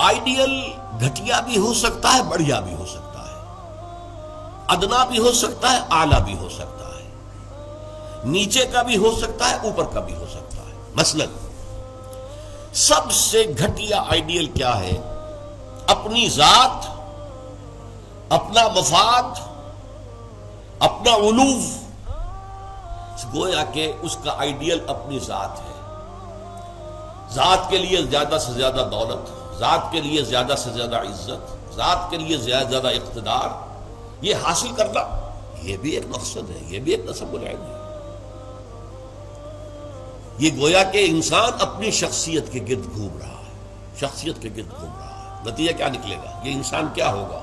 Ideal گھٹیا بھی ہو سکتا ہے، بڑھیا بھی ہو سکتا ہے، ادنا بھی ہو سکتا ہے، اعلیٰ بھی ہو سکتا ہے، نیچے کا بھی ہو سکتا ہے، اوپر کا بھی ہو سکتا ہے۔ مثلا سب سے گھٹیا آئیڈیل کیا ہے؟ اپنی ذات، اپنا مفاد، اپنا علو۔ گویا کہ اس کا آئیڈیل اپنی ذات ہے، ذات کے لیے زیادہ سے زیادہ دولت، ذات کے لیے زیادہ سے زیادہ عزت، ذات کے لیے زیادہ سے زیادہ اقتدار، یہ حاصل کرنا، یہ بھی ایک مقصد ہے، یہ بھی ایک نصب العین ہے۔ یہ گویا کہ انسان اپنی شخصیت کے گرد گھوم رہا ہے، شخصیت کے گرد گھوم رہا ہے۔ نتیجہ کیا نکلے گا؟ یہ انسان کیا ہوگا؟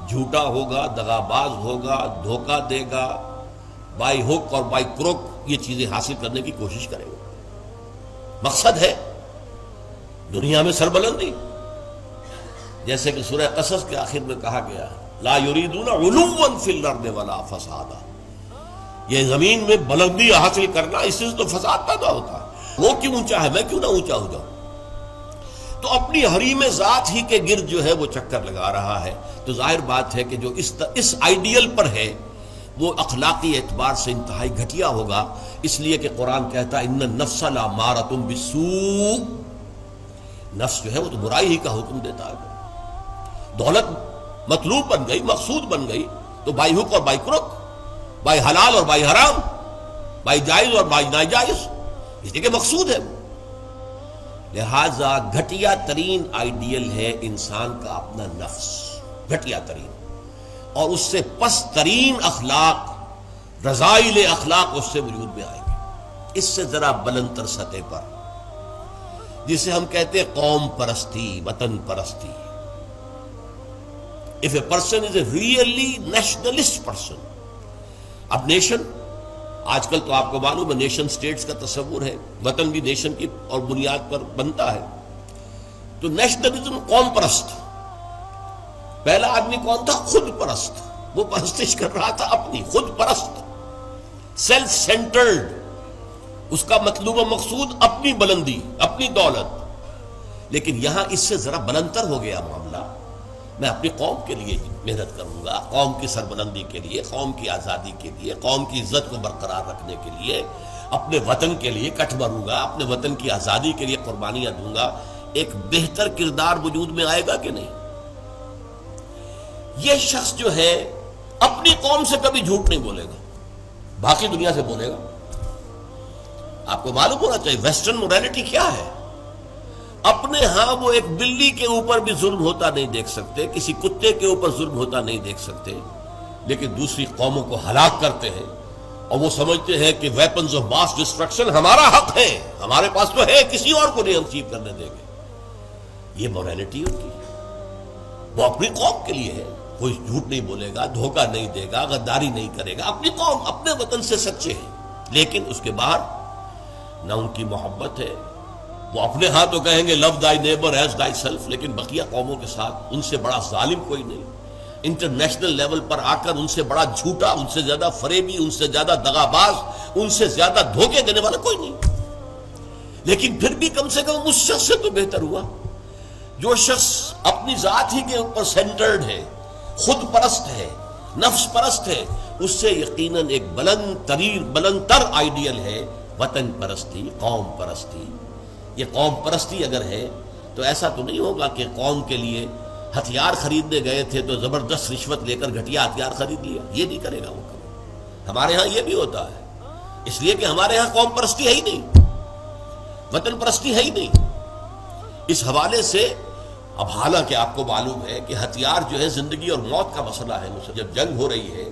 جھوٹا ہوگا، دغاباز ہوگا، دھوکہ دے گا، بائی ہک اور بائی کروک یہ چیزیں حاصل کرنے کی کوشش کرے گا۔ مقصد ہے دنیا میں سربلندی، جیسے کہ سورہ قصص کے آخر میں کہا گیا لا یریدون علوا فی الارض ولا فسادا، یہ زمین میں بلندی حاصل کرنا، اس سے تو فساد پیدا ہوتا ہے۔ وہ کیوں اونچا ہے، میں کیوں نہ اونچا ہو جاؤں؟ تو اپنی حریم ذات ہی کے گرد جو ہے وہ چکر لگا رہا ہے۔ تو ظاہر بات ہے کہ جو اس آئیڈیل پر ہے وہ اخلاقی اعتبار سے انتہائی گھٹیا ہوگا، اس لیے کہ قرآن کہتا ہے ان النفس لامارۃ بالسوء، نفس جو ہے وہ تو برائی ہی کا حکم دیتا ہے۔ دولت مطلوب بن گئی، مقصود بن گئی، تو بائی حق اور بائی کرک، بائی حلال اور بائی حرام، بائی جائز اور بائی ناجائز، اس لیے کہ مقصود ہے وہ۔ لہذا گھٹیا ترین آئیڈیل ہے انسان کا اپنا نفس، گھٹیا ترین، اور اس سے پست ترین اخلاق، رذائل اخلاق اس سے وجود میں آئیں گے۔ اس سے ذرا بلند تر سطح پر، جسے ہم کہتے ہیں قوم پرستی، وطن پرستی۔ If a person is a really nationalist person، اب نیشن، آج کل تو آپ کو معلوم ہے نیشن سٹیٹس کا تصور ہے، وطن بھی نیشن کی اور بنیاد پر بنتا ہے۔ تو نیشنلزم قوم پرست، پہلا آدمی کون تھا؟ خود پرست، وہ پرستش کر رہا تھا اپنی، خود پرست، سیلف سینٹرڈ، اس کا مطلوب و مقصود اپنی بلندی، اپنی دولت۔ لیکن یہاں اس سے ذرا بلندتر ہو گیا معاملہ، میں اپنی قوم کے لیے محنت کروں گا، قوم کی سربلندی کے لیے، قوم کی آزادی کے لیے، قوم کی عزت کو برقرار رکھنے کے لیے، اپنے وطن کے لیے کٹ بھروں گا، اپنے وطن کی آزادی کے لیے قربانیاں دوں گا۔ ایک بہتر کردار وجود میں آئے گا کہ نہیں؟ یہ شخص جو ہے اپنی قوم سے کبھی جھوٹ نہیں بولے گا، باقی دنیا سے بولے گا۔ آپ کو معلوم ہونا چاہیے ویسٹرن مورالٹی کیا ہے۔ اپنے ہاں وہ ایک بلی کے اوپر بھی ظلم ہوتا نہیں دیکھ سکتے، کسی کتے کے اوپر ظلم ہوتا نہیں دیکھ سکتے، لیکن دوسری قوموں کو ہلاک کرتے ہیں، اور وہ سمجھتے ہیں کہ ویپنز آف ماس ڈسٹرکشن ہمارا حق ہے، ہمارے پاس تو ہے، کسی اور کو نہیں ہم چیف کرنے دیں گے۔ یہ مورالٹی ان کی، وہ اپنی قوم کے لیے ہے، کوئی جھوٹ نہیں بولے گا، دھوکہ نہیں دے گا، غداری نہیں کرے گا، اپنی قوم، اپنے وطن سے سچے ہیں۔ لیکن اس کے باہر نہ ان کی محبت ہے، وہ اپنے ہاں تو کہیں گے لو دائی نیبر ایز دائی سیلف، لیکن بقیہ قوموں کے ساتھ ان سے بڑا ظالم کوئی نہیں، انٹرنیشنل لیول پر آ کر ان سے بڑا جھوٹا، ان سے زیادہ فریبی، ان سے زیادہ دغاباز، ان سے زیادہ دھوکے دینے والا کوئی نہیں۔ لیکن پھر بھی کم سے کم اس شخص سے تو بہتر ہوا جو شخص اپنی ذات ہی کے اوپر سینٹرڈ ہے، خود پرست ہے، نفس پرست ہے۔ اس سے یقیناً ایک بلند تر آئیڈیل ہے وطن پرستی، قوم پرستی۔ یہ قوم پرستی اگر ہے تو ایسا تو نہیں ہوگا کہ قوم کے لیے ہتھیار خریدنے گئے تھے تو زبردست رشوت لے کر گھٹیا ہتھیار خرید لیا، یہ نہیں کرے گا وہ کبھی۔ ہمارے ہاں یہ بھی ہوتا ہے، اس لیے کہ ہمارے ہاں قوم پرستی ہے ہی نہیں، وطن پرستی ہے ہی نہیں۔ اس حوالے سے اب حالانکہ آپ کو معلوم ہے کہ ہتھیار جو ہے زندگی اور موت کا مسئلہ ہے، جب جنگ ہو رہی ہے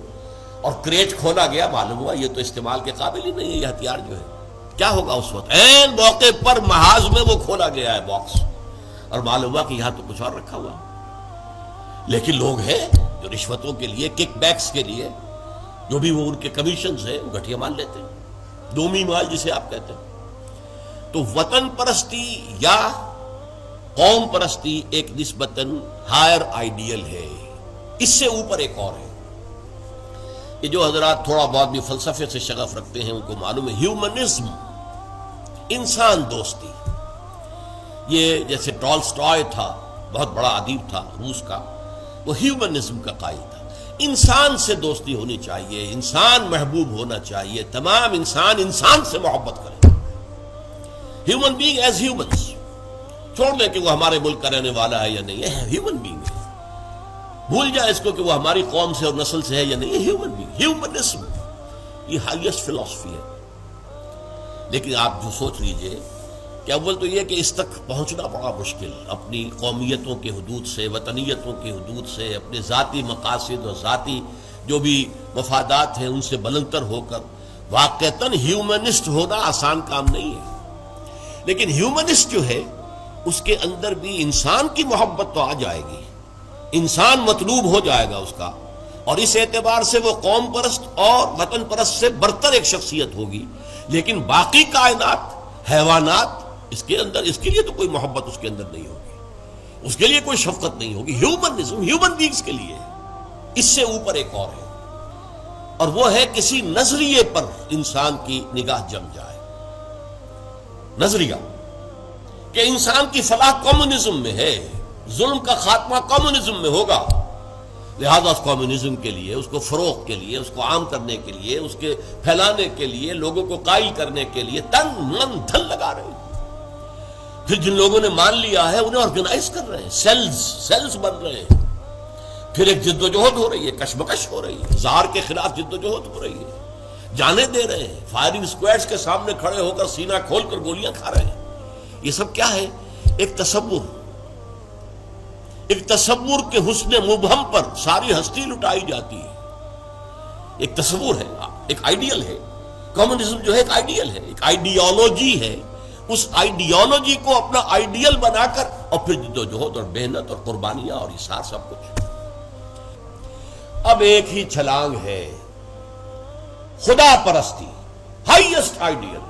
اور کریٹ کھولا گیا، معلوم ہوا یہ تو استعمال کے قابل ہی نہیں ہے یہ ہتھیار جو ہے، کیا ہوگا اس وقت؟ عین موقع پر محاذ میں وہ کھولا گیا ہے باکس، اور معلوم ہوا کہ یہاں تو کچھ اور رکھا ہوا۔ لیکن لوگ ہیں جو رشوتوں کے لیے، کک بیکس کے لیے، جو بھی وہ ان کے کمیشنز ہیں، وہ گھٹیا مال لیتے ہیں، دومی مال جسے آپ کہتے ہیں۔ تو وطن پرستی یا قوم پرستی ایک نسبتاً ہائر آئیڈیل ہے، اس سے اوپر ایک اور ہے۔ یہ جو حضرات تھوڑا بہت بھی فلسفے سے شغف رکھتے ہیں ان کو معلوم ہے ہیومنزم، انسان دوستی۔ یہ جیسے ٹالسٹائے تھا، بہت بڑا ادیب تھا روس کا، وہ ہیومنزم کا قائل تھا، انسان سے دوستی ہونی چاہیے، انسان محبوب ہونا چاہیے، تمام انسان انسان سے محبت کریں، ہیومن بینگ ایز ہیومنس، چھوڑ دیں کہ وہ ہمارے ملک کا رہنے والا ہے یا نہیں، یہ ہیومن بینگ ہے، بھول جائے اس کو کہ وہ ہماری قوم سے اور نسل سے ہے یا نہیں، یہ ہیومن بینگ، ہیومنزم یہ ہائیسٹ فلسفی ہے۔ لیکن آپ جو سوچ لیجئے کہ اول تو یہ کہ اس تک پہنچنا بڑا مشکل، اپنی قومیتوں کے حدود سے، وطنیتوں کے حدود سے، اپنے ذاتی مقاصد اور ذاتی جو بھی مفادات ہیں ان سے بلندتر ہو کر واقعتاً ہیومنسٹ ہونا آسان کام نہیں ہے، لیکن ہیومنسٹ جو ہے اس کے اندر بھی انسان کی محبت تو آ جائے گی، انسان مطلوب ہو جائے گا اس کا، اور اس اعتبار سے وہ قوم پرست اور وطن پرست سے برتر ایک شخصیت ہوگی، لیکن باقی کائنات، حیوانات، اس کے اندر اس کے لیے تو کوئی محبت اس کے اندر نہیں ہوگی، اس کے لیے کوئی شفقت نہیں ہوگی۔ ہیومنزم ہیومن بینگز کے لیے اس سے اوپر ایک اور ہے، اور وہ ہے کسی نظریے پر انسان کی نگاہ جم جائے، نظریہ کہ انسان کی فلاح کمیونزم میں ہے، ظلم کا خاتمہ کمیونزم میں ہوگا، لہذا اس کمیونزم کے لیے، اس کو فروغ کے لیے، اس کو عام کرنے کے لیے، اس کے پھیلانے کے لیے، لوگوں کو قائل کرنے کے لیے تن من دھن لگا رہے ہیں۔ پھر جن لوگوں نے مان لیا ہے انہیں آرگنائز کر رہے ہیں، سیلز بن رہے ہیں، پھر ایک جد و جہد ہو رہی ہے، کشمکش ہو رہی ہے، زہر کے خلاف جد و جہد ہو رہی ہے، جانے دے رہے ہیں، فائرنگ اسکواڈز کے سامنے کھڑے ہو کر سینہ کھول کر گولیاں کھا رہے ہیں۔ یہ سب کیا ہے؟ ایک تصور کے حسن مبہم پر ساری ہستی لٹائی جاتی ہے، ایک تصور ہے، ایک آئیڈیل ہے، کمیونزم جو ہے ایک آئیڈیل ہے، ایک آئیڈیالوجی ہے، اس آئیڈیالوجی کو اپنا آئیڈیل بنا کر اور پھر جد و جہد اور محنت اور قربانیاں اور اثار سب کچھ۔ اب ایک ہی چھلانگ ہے، خدا پرستی، ہائیسٹ آئیڈیل،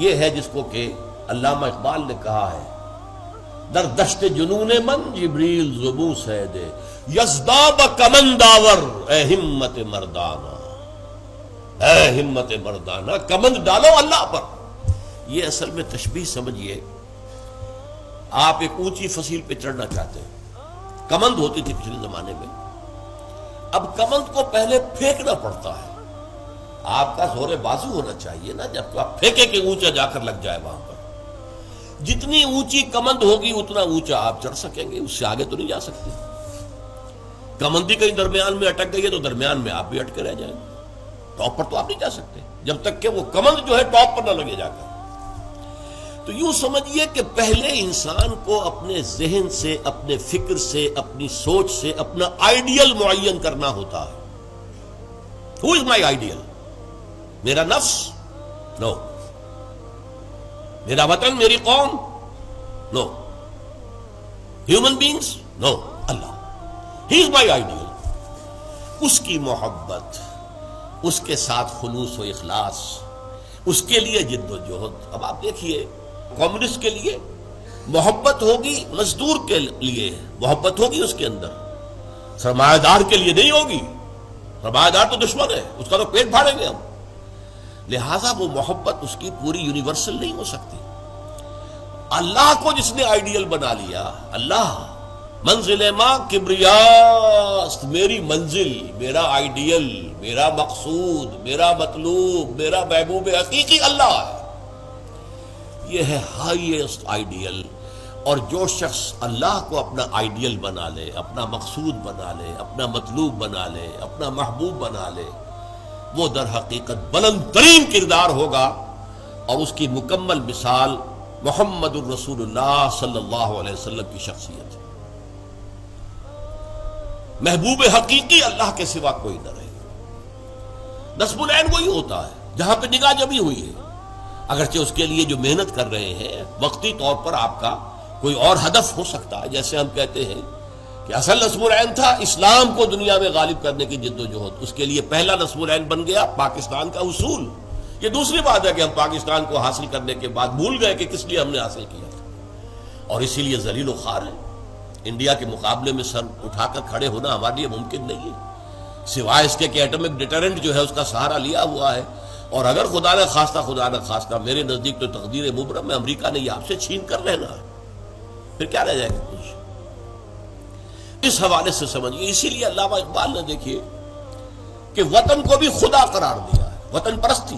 یہ ہے جس کو کہ علامہ اقبال نے کہا ہے، در دشت جنون من جبریل زبو سید یزداب کمنداور، اے ہمت مردانہ، اے ہمت مردانہ، کمند ڈالو اللہ پر۔ یہ اصل میں تشبیہ سمجھیے، آپ ایک اونچی فصیل پہ چڑھنا چاہتے ہیں، کمند ہوتی تھی پچھلے زمانے میں، اب کمند کو پہلے پھینکنا پڑتا ہے، آپ کا زور بازو ہونا چاہیے نا، جب تو آپ پھینکے کہ اونچا جا کر لگ جائے وہاں پر، جتنی اونچی کمند ہوگی اتنا اونچا آپ چڑھ سکیں گے، اس سے آگے تو نہیں جا سکتے۔ کمندی کہیں درمیان میں اٹک گئی ہے تو درمیان میں آپ بھی اٹکے رہ جائیں گے، ٹاپ پر تو آپ نہیں جا سکتے جب تک کہ وہ کمند جو ہے ٹاپ پر نہ لگے جا کر۔ تو یوں سمجھیے کہ پہلے انسان کو اپنے ذہن سے، اپنے فکر سے، اپنی سوچ سے اپنا آئیڈیل معین کرنا ہوتا ہے۔ Who is my ideal? میرا نفس؟ نو۔ میرا وطن، میری قوم؟ نو۔ Human beings? نو۔ اللہ، ہی از مائی آئیڈیل۔ اس کی محبت، اس کے ساتھ خلوص و اخلاص، اس کے لیے جد و جہد۔ اب آپ دیکھیے، کمیونسٹ کے لیے محبت ہوگی، مزدور کے لیے محبت ہوگی اس کے اندر، سرمایہ دار کے لیے نہیں ہوگی، سرمایہ دار تو دشمن ہے، اس کا تو پیٹ پھاڑیں گے ہم، لہذا وہ محبت اس کی پوری یونیورسل نہیں ہو سکتی۔ اللہ کو جس نے آئیڈیل بنا لیا، اللہ منزل ماں کبریاست، میری منزل، میرا آئیڈیل، میرا مقصود، میرا مطلوب، میرا محبوب حقیقی اللہ ہے، یہ ہے ہائیسٹ آئیڈیل۔ اور جو شخص اللہ کو اپنا آئیڈیل بنا لے، اپنا مقصود بنا لے، اپنا مطلوب بنا لے، اپنا محبوب بنا لے، وہ در حقیقت بلند ترین کردار ہوگا، اور اس کی مکمل مثال محمد الرسول اللہ صلی اللہ علیہ وسلم کی شخصیت ہے۔ محبوب حقیقی اللہ کے سوا کوئی نہ رہے۔ نصب العین وہی ہوتا ہے جہاں پہ نگاہ جمی ہوئی ہے، اگرچہ اس کے لیے جو محنت کر رہے ہیں وقتی طور پر آپ کا کوئی اور ہدف ہو سکتا ہے، جیسے ہم کہتے ہیں کہ اصل نصب العین تھا اسلام کو دنیا میں غالب کرنے کی جد و جہد، اس کے لیے پہلا نصب العین بن گیا پاکستان کا حصول۔ یہ دوسری بات ہے کہ ہم پاکستان کو حاصل کرنے کے بعد بھول گئے کہ کس لیے ہم نے حاصل کیا تھا، اور اسی لیے ذلیل و خوار ہے۔ انڈیا کے مقابلے میں سر اٹھا کر کھڑے ہونا ہمارے لیے ممکن نہیں ہے، سوائے اس کے کہ ایٹمک ڈیٹرنٹ جو ہے اس کا سہارا لیا ہوا ہے، اور اگر خدا نہ خواستہ میرے نزدیک تو تقدیر مبرم میں امریکہ نے یہ آپ سے چھین کر رہنا ہے، پھر کیا رہ جائے گا کچھ؟ اس حوالے سے سمجھیے. اسی لیے علامہ اقبال نے دیکھیے کہ وطن کو بھی خدا قرار دیا ہے. وطن پرستی،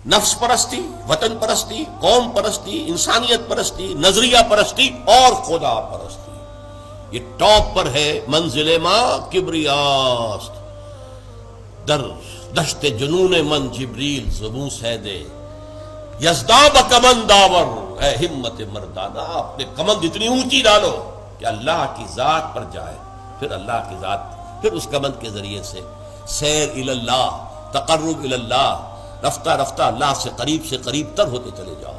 نفس پرستی، وطن پرستی، قوم پرستی، انسانیت پرستی، نظریہ پرستی اور خدا پرستی، یہ ٹاپ پر ہے. منزل ماں کبریاست در دشت جنون من جبریل زبوں سیدے یزداب کمن داور، اے ہمت مردانہ اپنے کمند اتنی اونچی ڈالو کہ اللہ کی ذات پر جائے، پھر اللہ کی ذات، پھر اس کمند کے ذریعے سے سیر اللہ، تقرب اللہ، رفتہ رفتہ اللہ سے قریب تر ہوتے چلے جاؤ.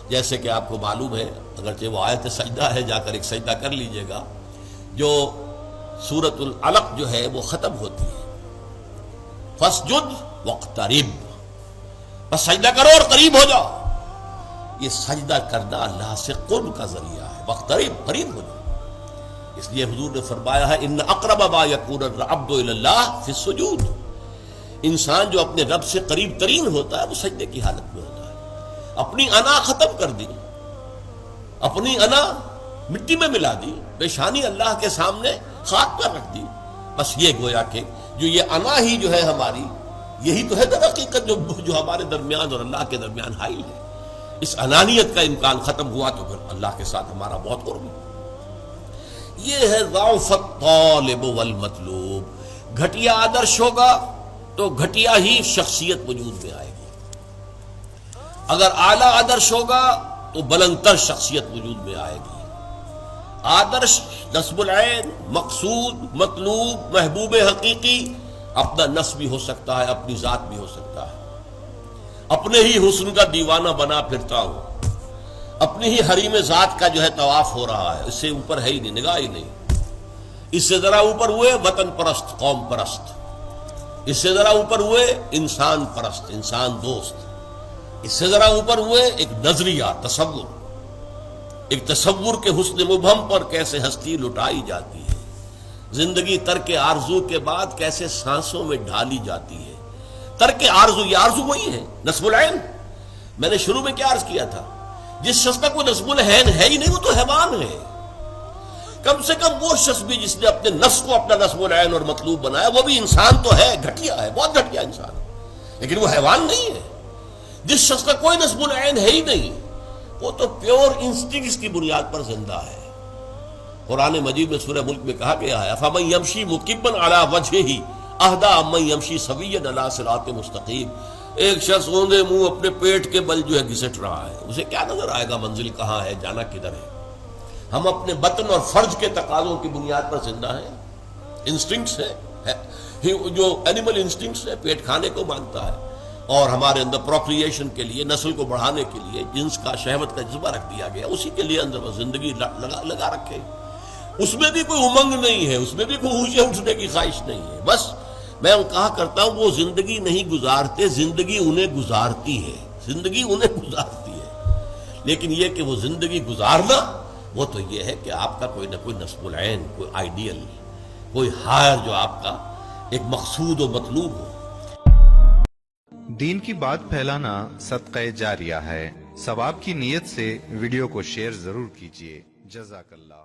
جیسے کہ آپ کو معلوم ہے، اگرچہ وہ آیت سجدہ ہے، جا کر ایک سجدہ کر لیجئے گا، جو سورۃ العلق جو ہے وہ ختم ہوتی ہے فَاسْجُدْ وَاقْتَرِبْ، بس سجدہ کرو اور قریب ہو جاؤ. یہ سجدہ کرنا اللہ سے قرب کا ذریعہ ہے. وَاقْتَرِبْ، قریب ہو جاؤ. اس لیے حضور نے فرمایا ہے ان اقرب ما یکون العبد الی اللہ فی السجود، انسان جو اپنے رب سے قریب ترین ہوتا ہے وہ سجدے کی حالت میں ہوتا ہے. اپنی انا ختم کر دی، اپنی انا مٹی میں ملا دی، پیشانی اللہ کے سامنے خاک پر رکھ دی. بس یہ گویا کہ جو یہ انا ہی جو ہے ہماری، یہی تو ہے در حقیقت جو ہمارے درمیان اور اللہ کے درمیان حائل ہے. اس انانیت کا امکان ختم ہوا تو پھر اللہ کے ساتھ ہمارا بہت قرب ہے. یہ ہے ضعف الطالب والمطلوب. گھٹیا آدرش ہوگا تو گھٹیا ہی شخصیت وجود میں آئے گی، اگر اعلیٰ آدرش ہوگا تو بلندتر شخصیت وجود میں آئے گی. آدرش نصب العین، مقصود، مطلوب، محبوب حقیقی اپنا نفس بھی ہو سکتا ہے، اپنی ذات بھی ہو سکتا ہے. اپنے ہی حسن کا دیوانہ بنا پھرتا ہوں، اپنی ہی حریم ذات کا جو ہے طواف ہو رہا ہے، اس سے اوپر ہے ہی نہیں، نگاہ ہی نہیں. اس سے ذرا اوپر ہوئے وطن پرست، قوم پرست. اس سے ذرا اوپر ہوئے انسان پرست، انسان دوست. اس سے ذرا اوپر ہوئے ایک نظریہ، تصور، ایک تصور کے حسن مبہم پر کیسے ہستی لٹائی جاتی ہے، زندگی ترک آرزو کے بعد کیسے سانسوں میں ڈھالی جاتی ہے. ترک آرزو، یہ آرزو وہی ہے نصب العین. میں نے شروع میں کیا عرض کیا تھا، جس شخص کا کوئی نصب العین ہے ہی نہیں وہ تو حیوان ہے. کم سے کم وہ شخص بھی جس نے اپنے نفس کو اپنا نصب العین اور مطلوب بنایا وہ بھی انسان تو ہے، گھٹیا ہے، بہت گھٹیا انسان ہے، لیکن وہ حیوان نہیں ہے. جس شخص کا کوئی نصب العین ہے ہی نہیں وہ تو پیور انسٹنکٹس کی بنیاد پر زندہ ہے. قرآن مجید میں سورہ ملک میں کہا گیا ہے افمن یمشی مکبا علی وجہہ اہدی امن یمشی سویا علی صراط مستقیم. ایک شخص اوندے منہ اپنے پیٹ کے بل جو ہے گھسٹ رہا ہے، اسے کیا نظر آئے گا منزل کہاں ہے، جانا کدھر ہے. ہم اپنے بطن اور فرج کے تقاضوں کی بنیاد پر زندہ ہیں. انسٹنکٹس ہے، جو اینیمل انسٹنکٹس ہے، پیٹ کھانے کو مانگتا ہے، اور ہمارے اندر پروکریشن کے لیے، نسل کو بڑھانے کے لیے جنس کا، شہوت کا جذبہ رکھ دیا گیا، اسی کے لیے اندر زندگی لگا رکھے. اس میں بھی کوئی امنگ نہیں ہے، اس میں بھی کوئی اونچے اٹھنے کی خواہش نہیں ہے. بس میں کہا کرتا ہوں وہ زندگی نہیں گزارتے، زندگی انہیں گزارتی ہے، زندگی انہیں گزارتی ہے. لیکن یہ کہ وہ زندگی گزارنا وہ تو یہ ہے کہ آپ کا کوئی نہ کوئی نصب العین، کوئی آئیڈیل، کوئی ہائر جو آپ کا ایک مقصود و مطلوب ہو. دین کی بات پھیلانا صدقہ جاریہ ہے. ثواب کی نیت سے ویڈیو کو شیئر ضرور کیجیے. جزاک اللہ.